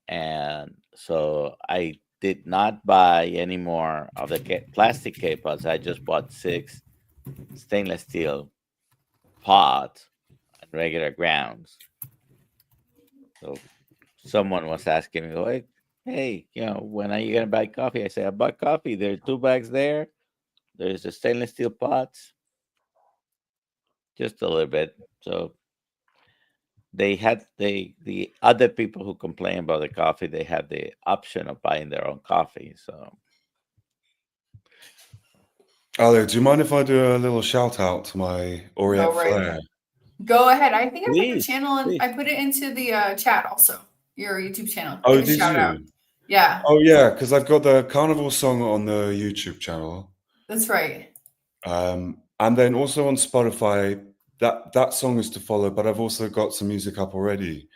And so I did not buy any more of the plastic K-pots. I just bought 6 stainless steel pots and regular grounds. So someone was asking me, like, hey, when are you going to buy coffee? I say, I bought coffee. There are 2 bags there. There's the stainless steel pots, just a little bit. So they had the other people who complain about the coffee, they had the option of buying their own coffee. So Ale, do you mind if I do a little shout out to my Orient Go right Flair? ahead. Go ahead. I think I put your please, channel and please. I put it into the chat also. Your YouTube channel. Oh, Give a did shout out. you? Yeah, Oh, yeah, because I've got the Carnival song on the YouTube channel. that's right. And then also on Spotify, that song is to follow, but I've also got some music up already.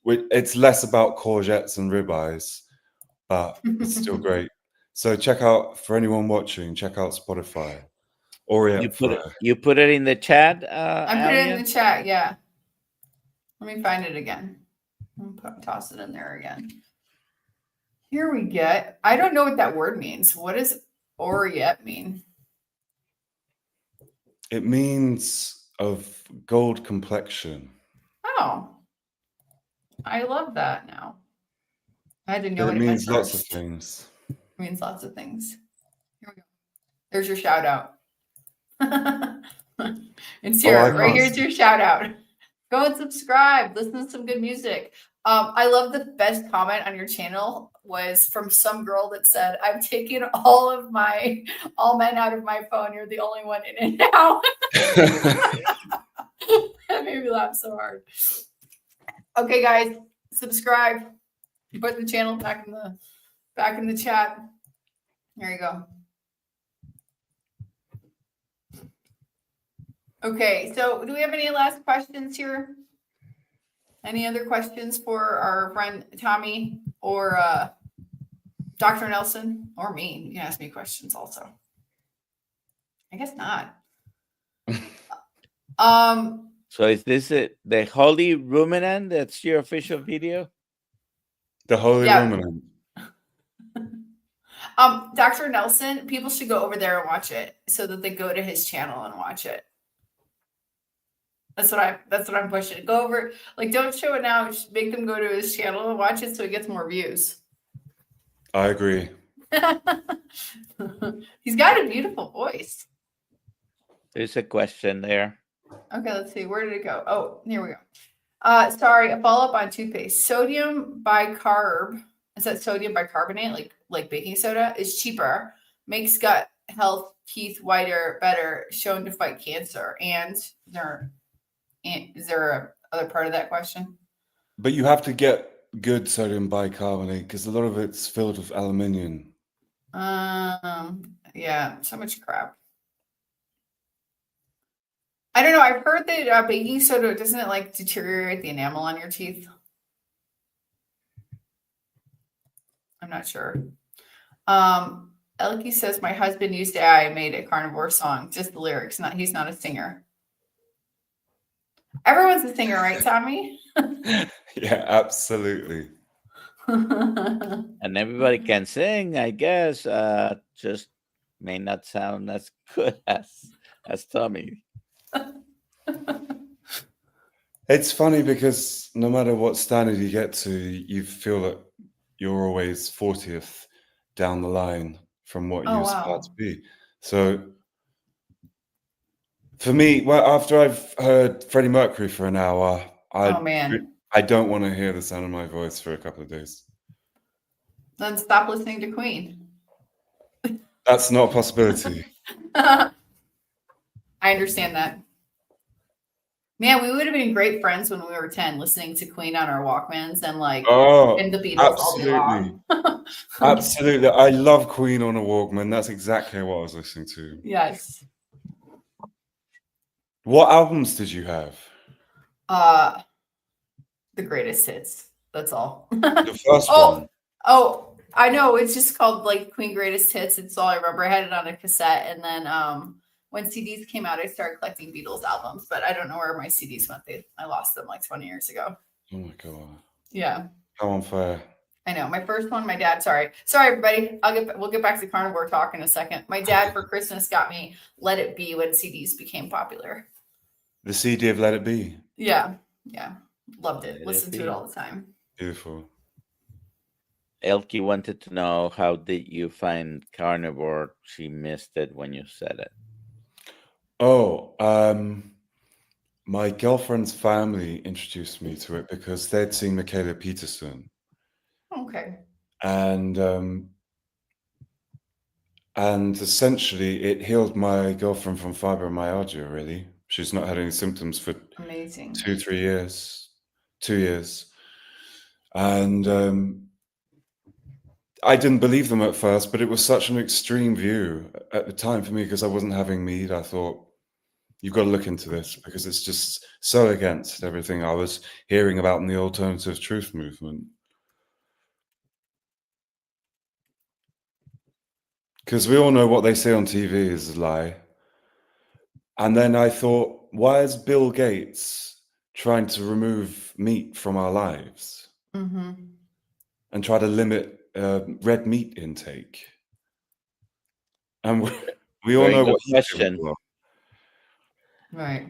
It's less about courgettes and ribeyes, but it's still great. So check out, for anyone watching, check out Spotify. Orient Flair. You put it in the chat, I put it in Alia? the chat. Yeah. Let me find it again. Toss it in there again. Here we get. I don't know what that word means. What does Orient mean? It means of gold complexion. Oh, I love that now. I had to know But what it it meant means lots of first. things. It means lots of things. Here we go. There's your shout out. It's here. I Right can't here's your shout out. Go and subscribe. Listen to some good music. I love the best comment on your channel was from some girl that said, "I've taken all men out of my phone. You're the only one in it now." That made me laugh so hard. Okay, guys, subscribe. Put the channel back in the chat. There you go. Okay, so do we have any last questions here? Any other questions for our friend Tommy or Dr. Nelson or me? You can ask me questions also. I guess not. So is this the Holy Ruminant? That's your official video? The Holy Yeah. Ruminant. Dr. Nelson, people should go over there and watch it so that they go to his channel and watch it. That's what I'm pushing. Go over, like, don't show it now. Just make them go to his channel and watch it so he gets more views. I agree. He's got a beautiful voice. There's a question there. Okay, let's see. Where did it go? Oh, here we go. Sorry, a follow-up on toothpaste. Sodium bicarb, is that sodium bicarbonate, like baking soda, is cheaper, makes gut health, teeth whiter, better, shown to fight cancer. And is there a other part of that question? But you have to get good sodium bicarbonate because a lot of it's filled with aluminium. Yeah, so much crap. I don't know. I've heard that baking soda, doesn't it like deteriorate the enamel on your teeth? I'm not sure. Elkie says my husband used AI made a carnivore song, just the lyrics. He's not a singer. Everyone's a singer, right, Tommy? Yeah, absolutely. And everybody can sing, I guess. Just may not sound as good as Tommy. It's funny because no matter what standard you get to, you feel that you're always 40th down the line from what Oh, you aspire wow. to be. So for me, well, after I've heard Freddie Mercury for an hour, Oh, man. I don't want to hear the sound of my voice for a couple of days. Then stop listening to Queen. That's not a possibility. I understand that. Man, we would have been great friends when we were 10, listening to Queen on our Walkmans and and the Beatles all day long. Absolutely. I love Queen on a Walkman. That's exactly what I was listening to. Yes. What albums did you have? The greatest hits. That's all. The first Oh, one. oh, I know. It's just called Queen Greatest Hits. It's all I remember. I had it on a cassette, and then when CDs came out, I started collecting Beatles albums, but I don't know where my CDs went. I lost them 20 years ago. Oh my god. Yeah. How unfair. I know. My first one, my dad, sorry, everybody. We'll get back to carnivore talk in a second. My dad for Christmas got me Let It Be when CDs became popular. The CD of Let It Be. Yeah. Yeah. Loved it. Let It Listened to Be. it all the time. Beautiful. Elkie wanted to know, how did you find carnivore? She missed it when you said it. Oh, my girlfriend's family introduced me to it because they'd seen Michaela Peterson. Okay. And essentially it healed my girlfriend from fibromyalgia, really. She's not had any symptoms for Amazing. 2 years. And I didn't believe them at first, but it was such an extreme view at the time for me because I wasn't having meat. I thought, you've got to look into this because it's just so against everything I was hearing about in the alternative truth movement. Because we all know what they say on TV is a lie. And then I thought, why is Bill Gates trying to remove meat from our lives and try to limit red meat intake? And we all Very know good what he's doing. question. Right.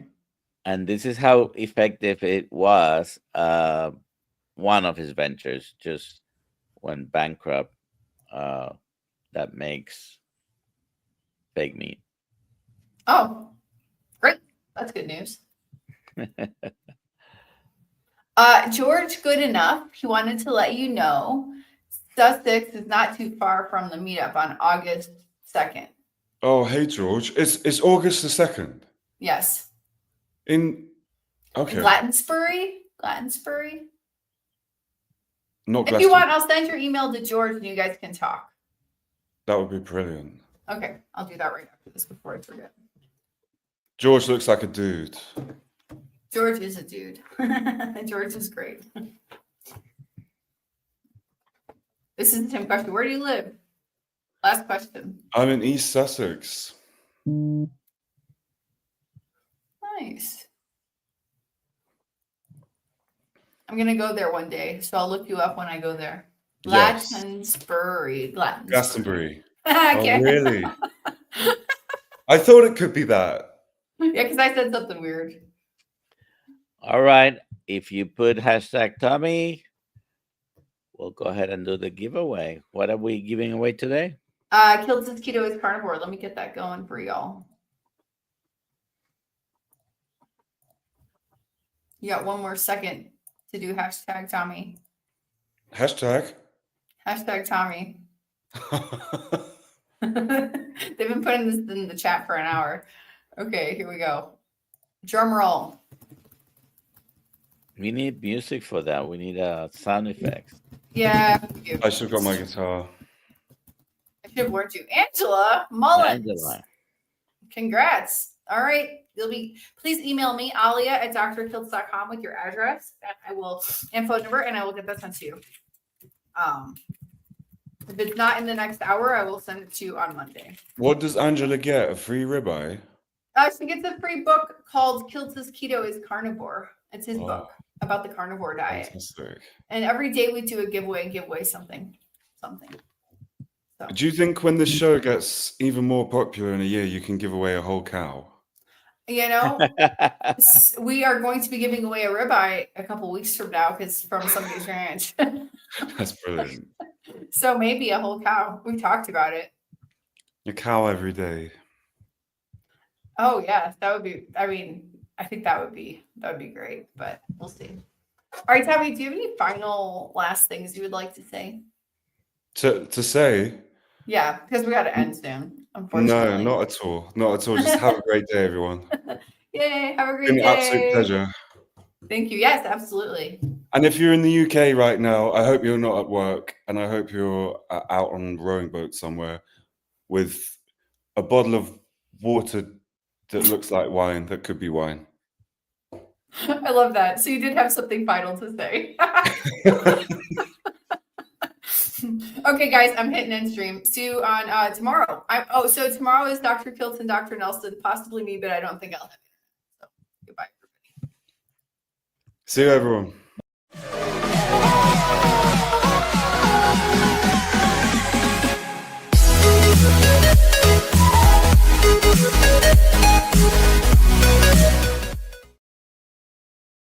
And this is how effective it was. One of his ventures just went bankrupt. That makes fake meat. Oh, great. That's good news. George Good Enough, he wanted to let you know Sussex is not too far from the meetup on August 2nd. Oh, hey, George. It's August the 2nd. Yes. In Glastonbury? Not If you Glastonbury. want, I'll send your email to George and you guys can talk. That would be brilliant. Okay, I'll do that right after this before I forget. George looks like a dude. George is a dude. George is great. This is the same question. Where do you live? Last question. I'm in East Sussex. Nice. I'm going to go there one day, so I'll look you up when I go there. Yes. Glastonbury. Glastonbury. Okay. Oh, really? I thought it could be that. Yeah, because I said something weird. All right. If you put hashtag Tommy, we'll go ahead and do the giveaway. What are we giving away today? Killed Since Keto is Carnivore. Let me get that going for y'all. You got one more second to do hashtag Tommy. Hashtag. Hashtag Tommy. They've been putting this in the chat for an hour. Okay, here we go. Drum roll. We need music for that. We need sound effects. Yeah. we do. I should have got my guitar. I should have warned you. Angela Mullins. Angela. Congrats. All right. Please email me, alia@drkilts.com with your address and phone number, and I will get that sent to you. If it's not in the next hour, I will send it to you on Monday. What does Angela get? A free ribeye? She gets a free book called Kiltz's Keto is Carnivore. It's his book about the carnivore diet. Fantastic. And every day we do a giveaway and give away something. So. Do you think when this show gets even more popular in a year, you can give away a whole cow? You know, we are going to be giving away a ribeye a couple weeks from now because from somebody's ranch. That's brilliant. So maybe a whole cow. We talked about it. A cow every day. Oh yeah, that would be. I mean, I think that would be great, but we'll see. All right, Tabby, do you have any final last things you would like to say? To say? Yeah, because we got to end soon. No, Unfortunately. not at all. Not at all. Just have a great day, everyone. Yay! Have a great Been day. an absolute pleasure. Thank you. Yes, absolutely. And if you're in the UK right now, I hope you're not at work, and I hope you're out on a rowing boat somewhere with a bottle of water that looks like wine, that could be wine. I love that. So you did have something final to say. Okay, guys, I'm hitting end stream. See you on tomorrow. So tomorrow is Dr. Kiltz and Dr. Nelson, possibly me, but I don't think I'll have it. So goodbye, everybody. See you, everyone.